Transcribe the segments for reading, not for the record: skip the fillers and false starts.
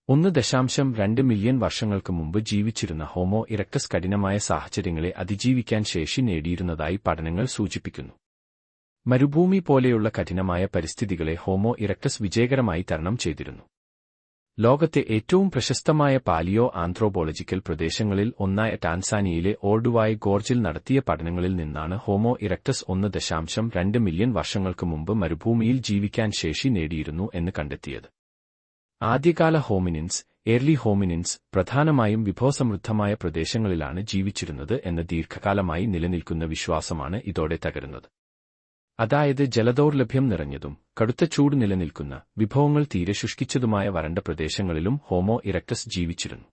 1.2 million വർഷങ്ങൾക്ക് മുമ്പ് ജീവിച്ചിരുന്ന ഹോമോ ഇറക്ടസ് കഠിനമായ സാഹചര്യങ്ങളെ അതിജീവിക്കാൻ ശേഷി നേടിയിരുന്നതായി പഠനങ്ങൾ സൂചിപ്പിക്കുന്നു. മരുഭൂമി പോലെയുള്ള കഠിനമായ പരിസ്ഥിതികളെ ഹോമോ ഇറക്ടസ് വിജയകരമായി തരണം ചെയ്തിരുന്നു. ലോകത്തെ ഏറ്റവും പ്രശസ്തമായ പാലിയോ ആന്ത്രോപോളജിക്കൽ പ്രദേശങ്ങളിൽ ഒന്നായ ടാൻസാനിയയിലെ ഓൾഡുവായ് ഗോർജിൽ നടത്തിയ പഠനങ്ങളിൽ നിന്നാണ് ഹോമോ ഇറക്ടസ് 1.2 മില്യൺ വർഷങ്ങൾക്ക് മുമ്പ് മരുഭൂമിയിൽ ജീവിക്കാൻ ശേഷി നേടിയിരുന്നു എന്ന് കണ്ടെത്തിയത്. ആദ്യകാല ഹോമിനിൻസ്, ഏർലി ഹോമിനിൻസ്, പ്രധാനമായും വിഭവസമൃദ്ധമായ പ്രദേശങ്ങളിലാണ് ജീവിച്ചിരുന്നത് എന്ന ദീർഘകാലമായി നിലനിൽക്കുന്ന വിശ്വാസമാണ് ഇതോടെ തകരുന്നത്. അതായത് ജലദൗർലഭ്യം നിറഞ്ഞതും കടുത്ത ചൂട് നിലനിൽക്കുന്ന, വിഭവങ്ങൾ തീരെ ശുഷ്കിച്ചതുമായ വരണ്ട പ്രദേശങ്ങളിലും ഹോമോ ഇറക്ടസ് ജീവിച്ചിരുന്നു.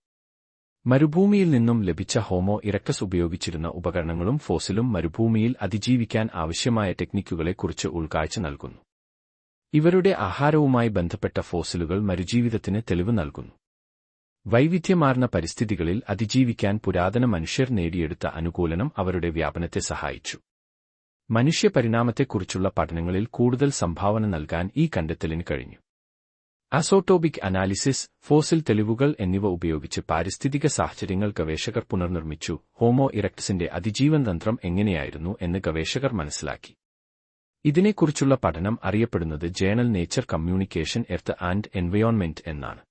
മരുഭൂമിയിൽ നിന്നും ലഭിച്ച ഹോമോ ഇറക്ടസ് ഉപയോഗിച്ചിരുന്ന ഉപകരണങ്ങളും ഫോസിലും മരുഭൂമിയിൽ അതിജീവിക്കാൻ ആവശ്യമായ ടെക്നിക്കുകളെക്കുറിച്ച് ഉൾക്കാഴ്ച നൽകുന്നു. ഇവരുടെ ആഹാരവുമായി ബന്ധപ്പെട്ട ഫോസിലുകൾ മരുജീവിതത്തിന് തെളിവ് നൽകുന്നു. വൈവിധ്യമാർന്ന പരിസ്ഥിതികളിൽ അതിജീവിക്കാൻ പുരാതന മനുഷ്യർ നേടിയെടുത്ത അനുകൂലനം അവരുടെ വ്യാപനത്തെ സഹായിച്ചു. മനുഷ്യ പരിണാമത്തെക്കുറിച്ചുള്ള പഠനങ്ങളിൽ കൂടുതൽ സംഭാവന നൽകാൻ ഈ കണ്ടെത്തലിന് കഴിഞ്ഞു. അസോട്ടോപിക് അനാലിസിസ്, ഫോസിൽ തെളിവുകൾ എന്നിവ ഉപയോഗിച്ച് പാരിസ്ഥിതിക സാഹചര്യങ്ങൾ ഗവേഷകർ പുനർനിർമ്മിച്ചു. ഹോമോ ഇറക്ടസിന്റെ അതിജീവൻ തന്ത്രം എങ്ങനെയായിരുന്നു എന്ന് ഗവേഷകർ മനസ്സിലാക്കി. ഇതിനെക്കുറിച്ചുള്ള പഠനം അറിയപ്പെടുന്നത് journal nature communication earth and environment എന്നാണ്.